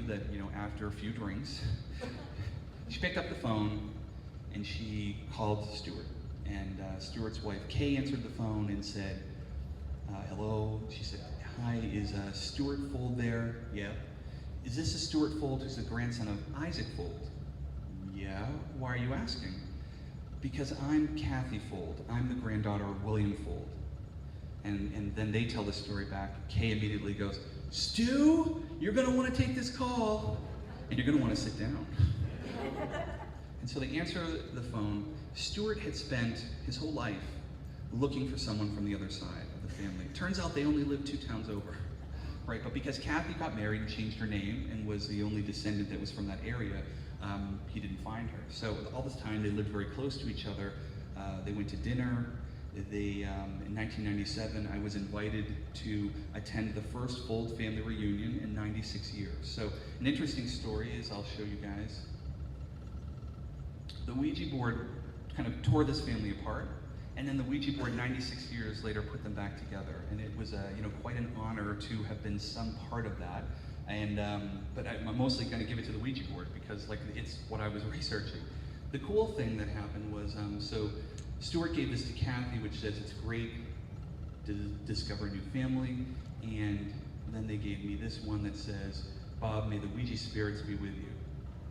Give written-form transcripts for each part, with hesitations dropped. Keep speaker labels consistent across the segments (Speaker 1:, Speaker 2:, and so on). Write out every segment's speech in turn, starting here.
Speaker 1: believe that, after a few drinks, she picked up the phone and she called Stuart. And Stuart's wife, Kay, answered the phone and said, hello. She said, hi, is Stuart Fold there? Yeah. Is this a Stuart Fold who's the grandson of Isaac Fold? Yeah. Why are you asking? Because I'm Kathy Fold. I'm the granddaughter of William Fold. And then they tell the story back. Kay immediately goes, Stu, you're going to want to take this call, and you're going to want to sit down. And so they answer the phone. Stuart had spent his whole life looking for someone from the other side of the family. Turns out they only lived 2 towns over, right? But because Kathy got married and changed her name and was the only descendant that was from that area, he didn't find her. So all this time they lived very close to each other. They went to dinner. In 1997, I was invited to attend the first Fold family reunion in 96 years. So an interesting story is, I'll show you guys. The Ouija board kind of tore this family apart, and then the Ouija board 96 years later put them back together. And it was quite an honor to have been some part of that. And but I'm mostly going to give it to the Ouija board because it's what I was researching. The cool thing that happened was, so Stuart gave this to Kathy, which says it's great to discover a new family, and then they gave me this one that says, Bob, may the Ouija spirits be with you.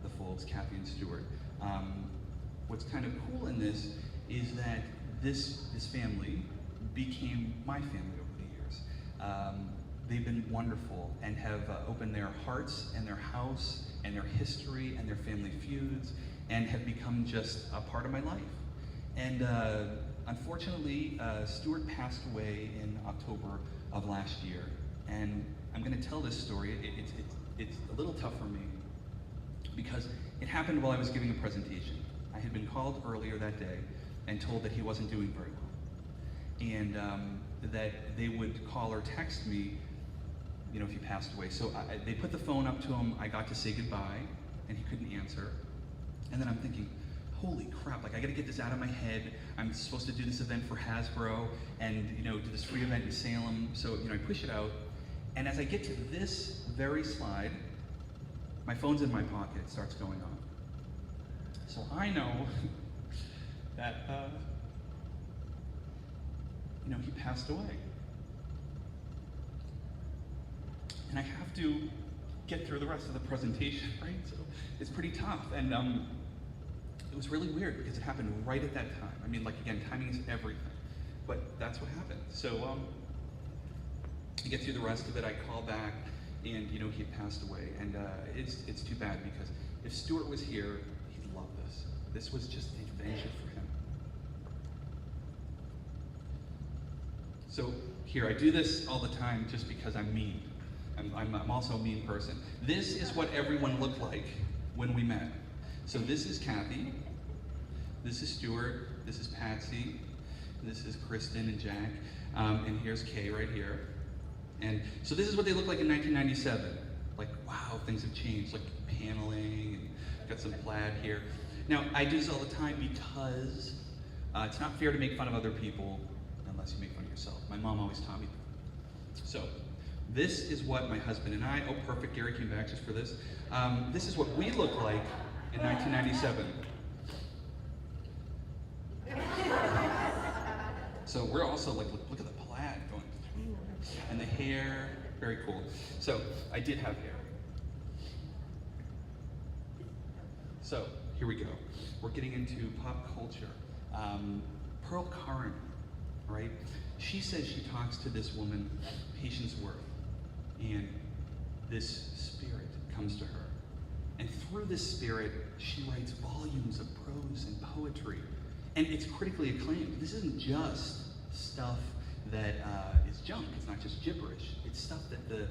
Speaker 1: The Folds, Kathy and Stuart. What's kind of cool in this is that this family became my family over the years. They've been wonderful and have opened their hearts and their house and their history and their family feuds and have become just a part of my life. And unfortunately, Stuart passed away in October of last year. And I'm going to tell this story. It's a little tough for me because it happened while I was giving a presentation. I had been called earlier that day and told that he wasn't doing very well. And that they would call or text me, if he passed away. So they put the phone up to him. I got to say goodbye, and he couldn't answer. And then I'm thinking, holy crap, I gotta get this out of my head. I'm supposed to do this event for Hasbro and do this free event in Salem. So I push it out. And as I get to this very slide, my phone's in my pocket, it starts going on. So I know that he passed away. And I have to get through the rest of the presentation, right? So it's pretty tough. And it was really weird because it happened right at that time. I mean, again, timing is everything. But that's what happened. So I get through the rest of it, I call back, and he had passed away. And it's too bad because if Stuart was here, he'd love this. This was just an adventure for him. So here, I do this all the time just because I'm mean. I'm also a mean person. This is what everyone looked like when we met. So this is Kathy, this is Stuart, this is Patsy, this is Kristen and Jack, and here's Kay right here. And so this is what they look like in 1997. Wow, things have changed, paneling, and got some plaid here. Now, I do this all the time because it's not fair to make fun of other people unless you make fun of yourself. My mom always taught me that. So, this is what my husband and I, oh perfect, Gary came back just for this. This is what we look like in 1997. So we're also look at the plaid going, and the hair, very cool. So I did have hair. So here we go. We're getting into pop culture. Pearl Curran, right? She says she talks to this woman, Patience Worth, and this spirit comes to her. And through this spirit, she writes volumes of prose and poetry. And it's critically acclaimed. This isn't just stuff that is junk. It's not just gibberish. It's stuff that the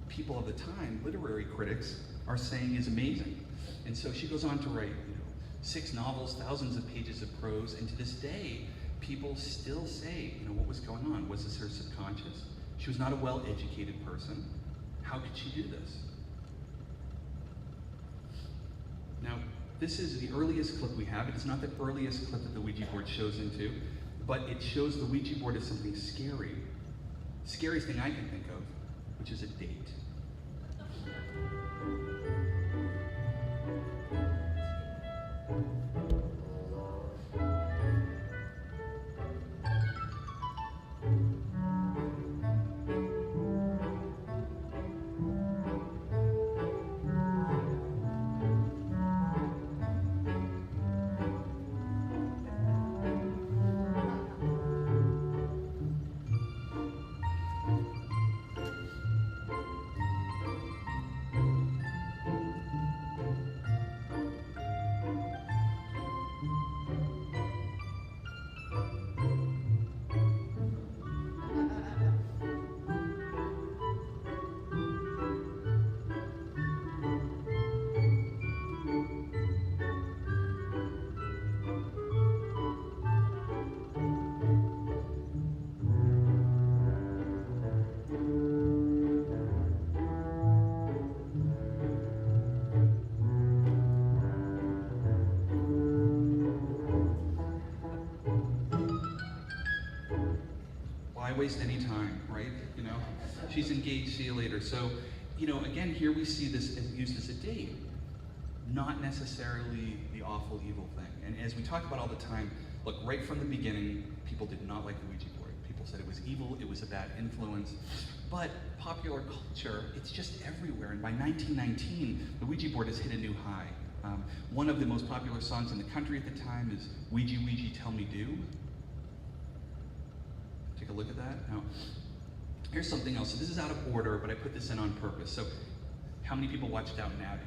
Speaker 1: people of the time, literary critics, are saying is amazing. And so she goes on to write 6 novels, thousands of pages of prose, and to this day, people still say, what was going on? Was this her subconscious? She was not a well-educated person. How could she do this? Now, this is the earliest clip we have. It is not the earliest clip that the Ouija board shows into, but it shows the Ouija board as something scary. Scariest thing I can think of, which is a date. waste any time, right? You know, she's engaged, see you later. So, you know, again, here we see this used as a date, not necessarily the awful, evil thing. And as we talk about all the time, look, right from the beginning, people did not like the Ouija board. People said it was evil, it was a bad influence. But popular culture, it's just everywhere. And by 1919, the Ouija board has hit a new high. One of the most popular songs in the country at the time is Ouija, Ouija, Tell Me Do. Take a look at that. Now, here's something else. So this is out of order, but I put this in on purpose. So how many people watched Downton Abbey?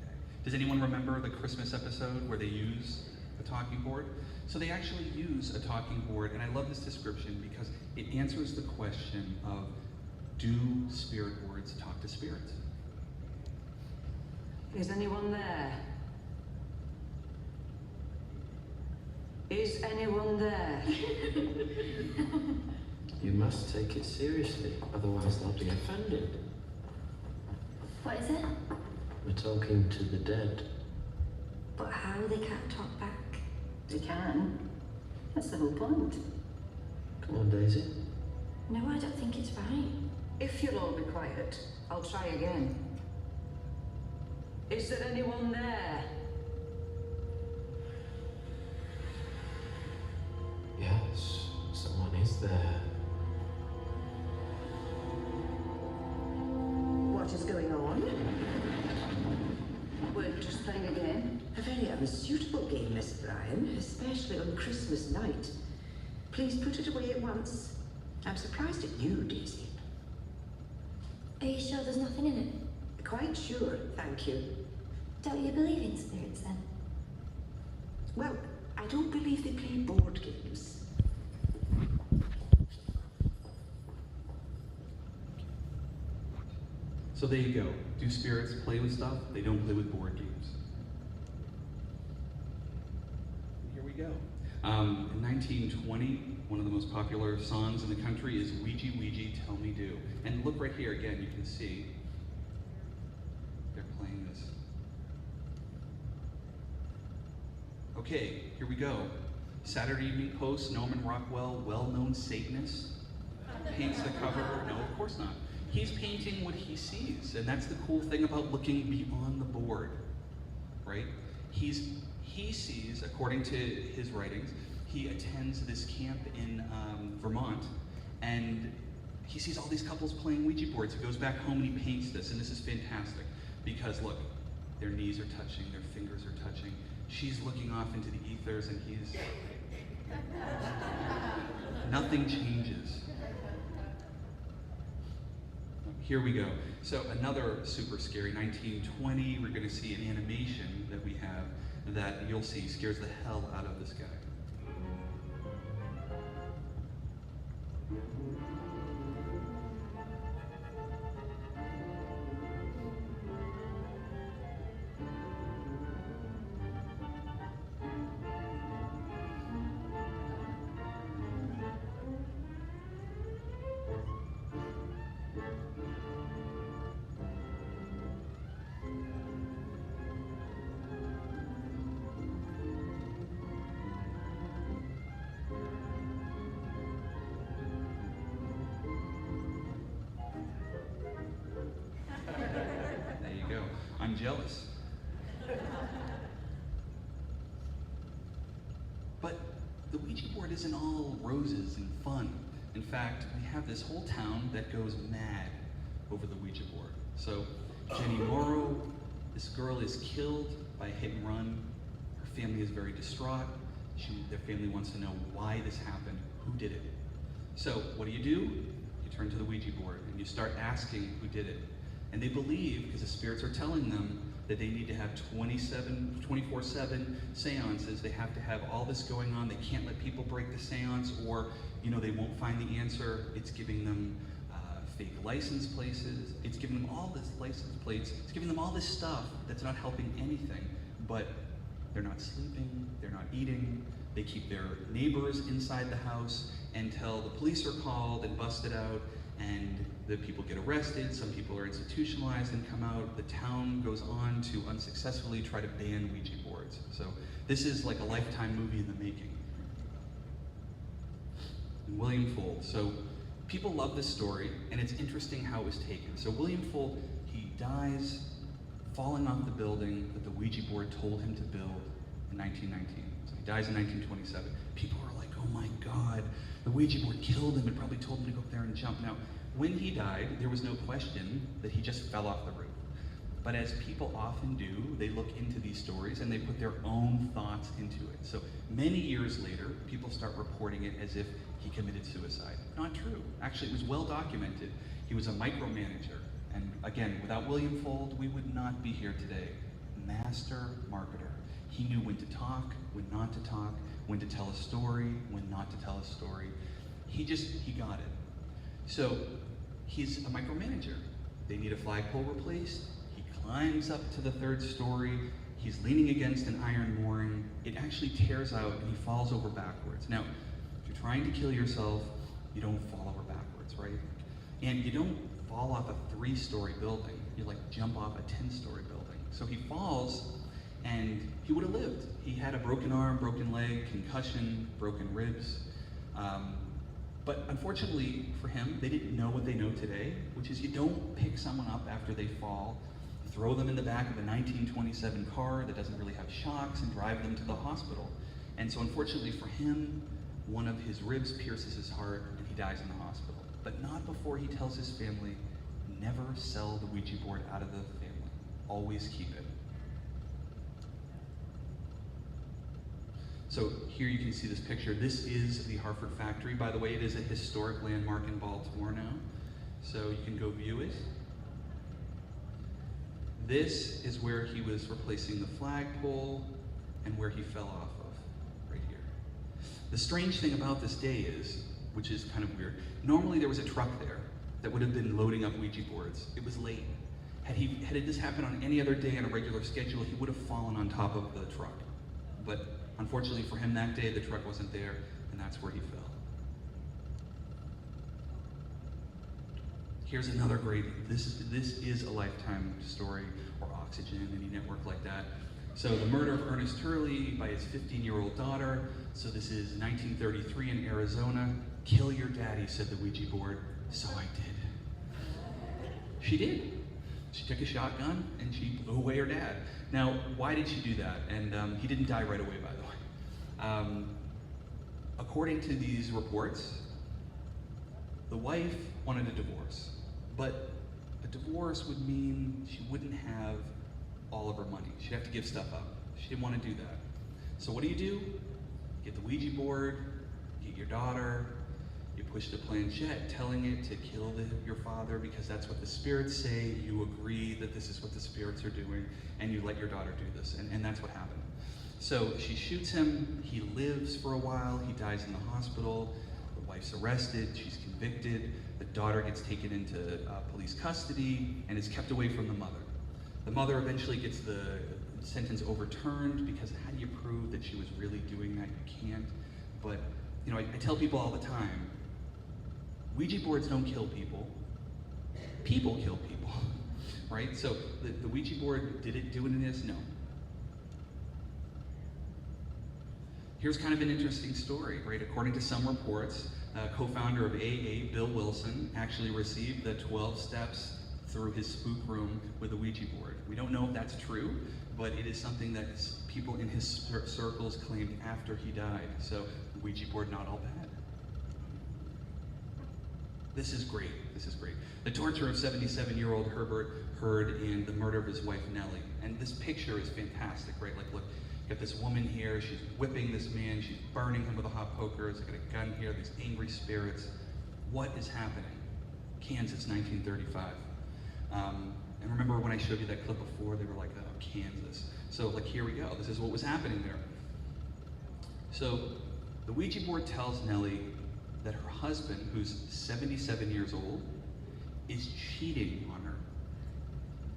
Speaker 1: Okay. Does anyone remember the Christmas episode where they use a talking board? So they actually use a talking board, and I love this description because it answers the question of, do spirit boards talk to spirits?
Speaker 2: Is anyone there? Is anyone there?
Speaker 3: You must take it seriously, otherwise they'll be offended.
Speaker 4: What is it?
Speaker 3: We're talking to the dead.
Speaker 4: But how? They can't talk back.
Speaker 2: They can. That's the whole point.
Speaker 3: Come on, Daisy.
Speaker 4: No, I don't think it's right.
Speaker 2: If you'll all be quiet, I'll try again. Is there anyone there?
Speaker 3: Yes, someone is there.
Speaker 2: What is going on? We're just playing a game.
Speaker 5: A very unsuitable game, Miss Bryan, especially on Christmas night. Please put it away at once. I'm surprised at you, Daisy.
Speaker 4: Are you sure there's nothing in it?
Speaker 5: Quite sure, thank you.
Speaker 4: Don't you believe in spirits then?
Speaker 5: Well, I don't believe they play board games.
Speaker 1: So there you go. Do spirits play with stuff? They don't play with board games. Here we go. In 1920, one of the most popular songs in the country is Ouija, Ouija, Tell Me Do. And look right here again, you can see they're playing this. Okay, here we go. Saturday Evening Post, Norman Rockwell, well-known Satanist, paints the cover. No, of course not. He's painting what he sees, and that's the cool thing about looking beyond the board, right? He sees, according to his writings, he attends this camp in Vermont, and he sees all these couples playing Ouija boards. He goes back home and he paints this, and this is fantastic, because look, their knees are touching, their fingers are touching. She's looking off into the ethers, and he's... Nothing changes. Here we go. So another super scary, 1920, we're going to see an animation that we have that you'll see scares the hell out of this guy. I'm jealous. But the Ouija board isn't all roses and fun. In fact, we have this whole town that goes mad over the Ouija board. So Jenny Morrow, this girl is killed by a hit and run. Her family is very distraught. Their family wants to know why this happened, who did it. So what do? You turn to the Ouija board and you start asking who did it. And they believe, because the spirits are telling them, that they need to have 24/7 seances. They have to have all this going on. They can't let people break the seance, or they won't find the answer. It's giving them fake license plates. It's giving them all this license plates. It's giving them all this stuff that's not helping anything. But they're not sleeping. They're not eating. They keep their neighbors inside the house until the police are called and busted out, and the people get arrested. Some people are institutionalized and come out. The town goes on to unsuccessfully try to ban Ouija boards. So this is like a Lifetime movie in the making. and William Fuld. So people love this story, and it's interesting how it was taken. So William Fuld, he dies falling off the building that the Ouija board told him to build in 1919. So he dies in 1927. People are like, oh my God, the Ouija board killed him and probably told him to go up there and jump. Now, when he died, there was no question that he just fell off the roof. But as people often do, they look into these stories and they put their own thoughts into it. So many years later, people start reporting it as if he committed suicide. Not true. Actually, it was well documented. He was a micromanager. And again, without William Fuld, we would not be here today. Master marketer. He knew when to talk, when not to talk, when to tell a story, when not to tell a story. He got it. So he's a micromanager. They need a flagpole replaced. He climbs up to the 3rd story. He's leaning against an iron mooring. It actually tears out and he falls over backwards. Now, if you're trying to kill yourself, you don't fall over backwards, right? And you don't fall off a 3-story building. You like jump off a 10-story building. So he falls and he would have lived. He had a broken arm, broken leg, concussion, broken ribs. But unfortunately for him, they didn't know what they know today, which is you don't pick someone up after they fall, throw them in the back of a 1927 car that doesn't really have shocks, and drive them to the hospital. And so unfortunately for him, one of his ribs pierces his heart and he dies in the hospital. But not before he tells his family, never sell the Ouija board out of the family. Always keep it. So here you can see this picture. This is the Harford factory. By the way, it is a historic landmark in Baltimore now. So you can go view it. This is where he was replacing the flagpole and where he fell off of, right here. The strange thing about this day is, which is kind of weird, normally there was a truck there that would have been loading up Ouija boards. It was late. Had this happened on any other day on a regular schedule, he would have fallen on top of the truck. But unfortunately for him that day, the truck wasn't there, and that's where he fell. Here's another great, this is a Lifetime story, or Oxygen, any network like that. So the murder of Ernest Hurley by his 15-year-old daughter. So this is 1933 in Arizona. Kill your daddy, said the Ouija board. So I did. She did. She took a shotgun and she blew away her dad. Now, why did she do that? And he didn't die right away, by the way. According to these reports, the wife wanted a divorce, but a divorce would mean she wouldn't have all of her money. She'd have to give stuff up. She didn't want to do that. So what do? Get the Ouija board, get your daughter, you push the planchette telling it to kill your father because that's what the spirits say. You agree that this is what the spirits are doing, and you let your daughter do this, and that's what happened. So she shoots him, he lives for a while, he dies in the hospital, the wife's arrested, she's convicted, the daughter gets taken into police custody and is kept away from the mother. The mother eventually gets the sentence overturned because how do you prove that she was really doing that? You can't. But you know, I tell people all the time, Ouija boards don't kill people. People kill people, right? So the Ouija board, did it do this? No. Here's kind of an interesting story, right? According to some reports, co-founder of AA, Bill Wilson, actually received the 12 steps through his spook room with a Ouija board. We don't know if that's true, but it is something that people in his circles claimed after he died. So the Ouija board, not all bad. This is great, this is great. The torture of 77-year-old Herbert Hurd and the murder of his wife Nellie. And this picture is fantastic, right? Like, look, you got this woman here, she's whipping this man, she's burning him with a hot poker, she's got a gun here, these angry spirits. What is happening? Kansas, 1935. And remember when I showed you that clip before, they were like, oh, Kansas. So like, here we go, this is what was happening there. So the Ouija board tells Nellie that her husband, who's 77 years old, is cheating on her.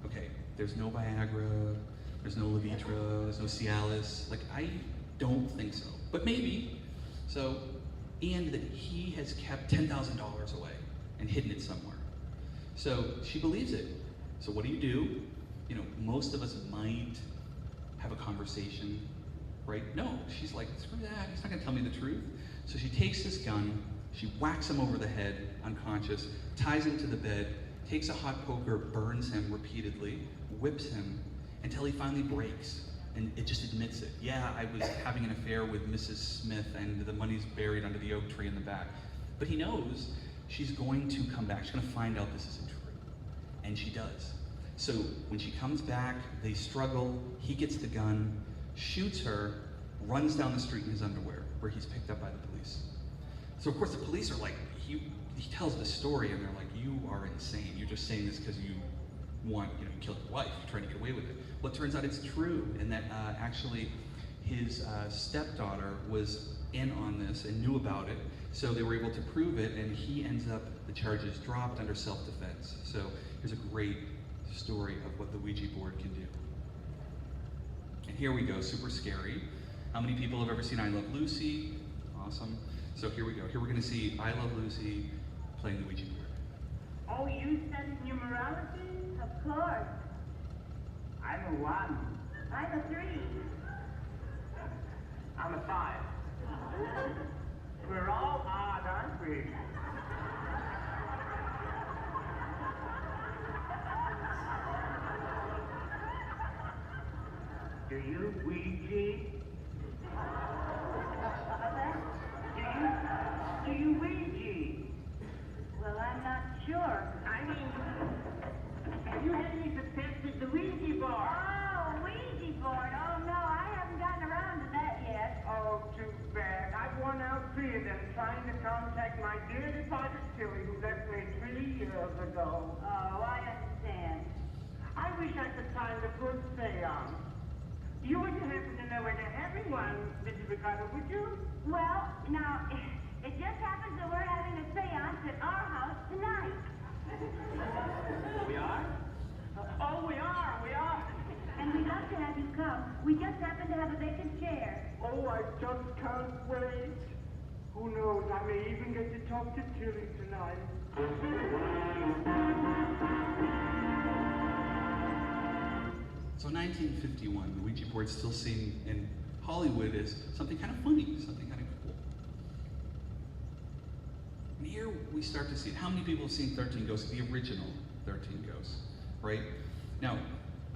Speaker 1: Okay, there's no Viagra, there's no Levitra, there's no Cialis. Like, I don't think so, but maybe. So, and that he has kept $10,000 away and hidden it somewhere. So she believes it. So what do? You know, most of us might have a conversation, right? No, she's like, screw that, he's not gonna tell me the truth. So she takes this gun, She whacks him over the head, unconscious, ties him to the bed, takes a hot poker, burns him repeatedly, whips him until he finally breaks. And it just admits it. Yeah, I was having an affair with Mrs. Smith and the money's buried under the oak tree in the back. But he knows she's going to come back. She's going to find out this isn't true. And she does. So when she comes back, they struggle. He gets the gun, shoots her, runs down the street in his underwear, where he's picked up by the police. So of course the police are like, he tells the story and they're like, you are insane. You're just saying this because you want, you killed your wife. You're trying to get away with it. Well, it turns out it's true, and that actually his stepdaughter was in on this and knew about it, so they were able to prove it, and he ends up, the charges dropped under self-defense. So here's a great story of what the Ouija board can do. And here we go, super scary. How many people have ever seen I Love Lucy? Awesome. So here we go. Here we're going to see I Love Lucy playing the Ouija board.
Speaker 6: Oh, you studied numerology? Of course. I'm a 1. I'm a 3. I'm a 5. We're all odd, aren't we? Do you Ouija? Do you Ouija? Well, I'm not sure. I mean, have you had any success with the Ouija board?
Speaker 7: Oh, Ouija board. Oh, no, I haven't gotten around to that yet.
Speaker 6: Oh, too bad. I've won out 3 of them trying to contact my dear departed Tilly, who left me 3 years ago.
Speaker 7: Oh, I understand.
Speaker 6: I wish I could find a good séance. You wouldn't happen to know where they're having one, Mrs. Ricardo, would you?
Speaker 7: Well, now, it just happens that we're having a séance at our house tonight.
Speaker 6: We are? Oh, we are.
Speaker 7: And we'd love to have you come. We just happen to have a vacant chair.
Speaker 6: Oh, I just can't wait. Who knows, I may even get to talk to Tilly tonight.
Speaker 1: So in 1951, the Ouija board still seen in Hollywood as something kind of funny, something kind of cool. And here we start to see it. How many people have seen 13 Ghosts, the original 13 Ghosts, right? Now,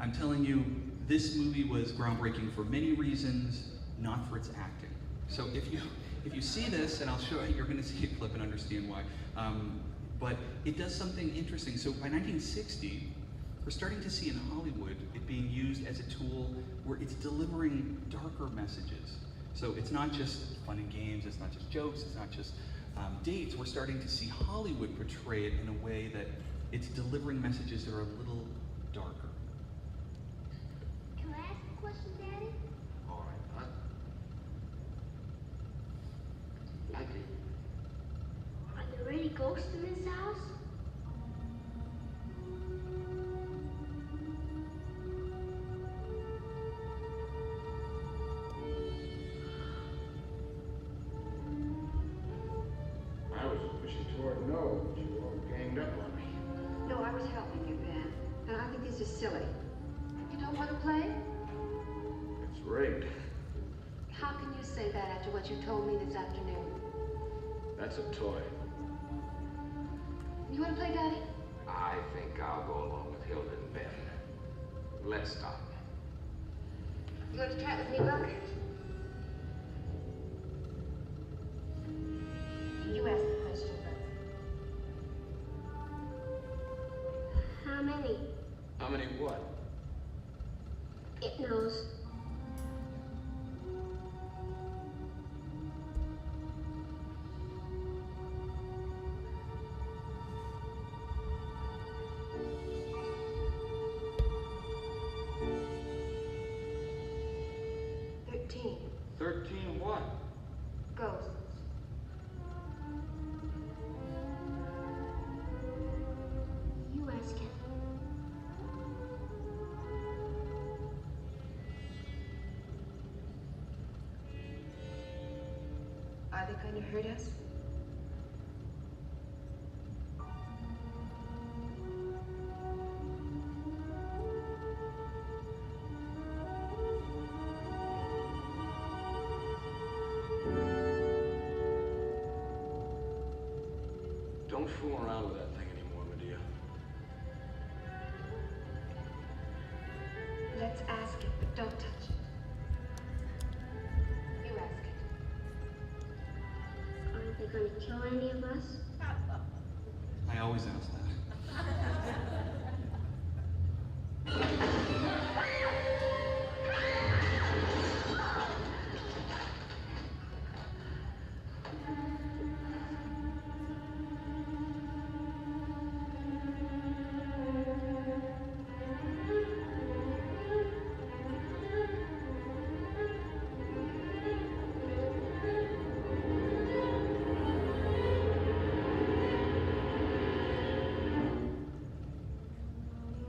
Speaker 1: I'm telling you, this movie was groundbreaking for many reasons, not for its acting. So if you see this, and I'll show you, you're gonna see a clip and understand why, but it does something interesting. So by 1960, we're starting to see in Hollywood it being used as a tool where it's delivering darker messages. So it's not just fun and games, it's not just jokes, it's not just dates. We're starting to see Hollywood portray it in a way that it's delivering messages that are a little darker.
Speaker 4: Can I ask a question, Daddy?
Speaker 3: All right, huh? Likely.
Speaker 4: Are there any ghosts in this house?
Speaker 8: I was pushing toward no, but you all ganged up on me.
Speaker 2: No, I was helping you, Ben. And I think this is silly.
Speaker 9: You don't want to play?
Speaker 8: It's rigged.
Speaker 9: How can you say that after what you told me this afternoon?
Speaker 8: That's a toy.
Speaker 9: You want to play, Daddy?
Speaker 10: I think I'll go along with Hilda and Ben. Let's stop.
Speaker 9: You want to try it with me, Buck? You ask the question, Buck.
Speaker 4: How many?
Speaker 8: How many what?
Speaker 4: It knows.
Speaker 2: $13.
Speaker 8: 13 what?
Speaker 2: Ghosts.
Speaker 4: You ask him.
Speaker 2: Are they going to hurt us?
Speaker 8: Don't fool around with that thing anymore, Medea.
Speaker 9: Let's ask it, but don't touch it. You ask it.
Speaker 4: Aren't they going to kill any of us?
Speaker 1: I always ask that.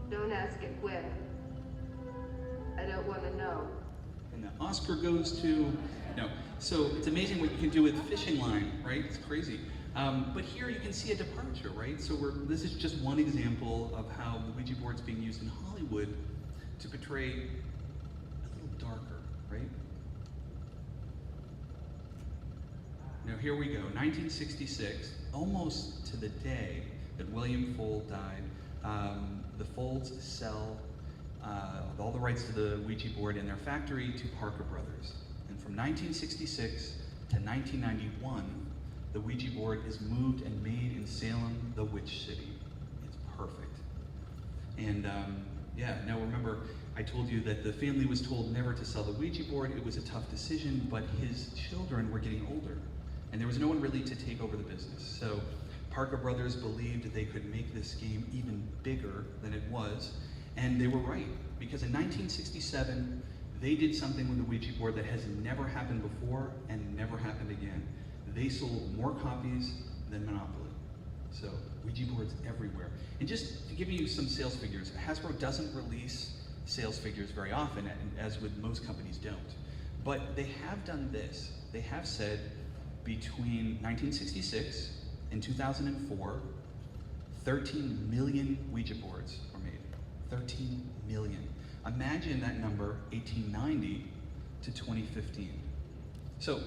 Speaker 9: Don't ask it when. I don't want to know.
Speaker 1: And the Oscar goes to, no. So it's amazing what you can do with fishing line, right? It's crazy. But here you can see a departure, right? So this is just one example of how the Ouija board's being used in Hollywood to portray a little darker, right? Now here we go, 1966, almost to the day that William Fuld died. The Fulds sell all the rights to the Ouija board in their factory to Parker Brothers. And from 1966 to 1991, the Ouija board is moved and made in Salem, the Witch City. It's perfect. And yeah, now remember, I told you that the family was told never to sell the Ouija board. It was a tough decision, but his children were getting older, and there was no one really to take over the business. So Parker Brothers believed they could make this game even bigger than it was, and they were right, because in 1967, they did something with the Ouija board that has never happened before and never happened again. They sold more copies than Monopoly. So Ouija boards everywhere. And just to give you some sales figures, Hasbro doesn't release sales figures very often, as with most companies don't. But they have done this. They have said between 1966 and 2004, 13 million Ouija boards were made. 13 million. Imagine that number 1890 to 2015. So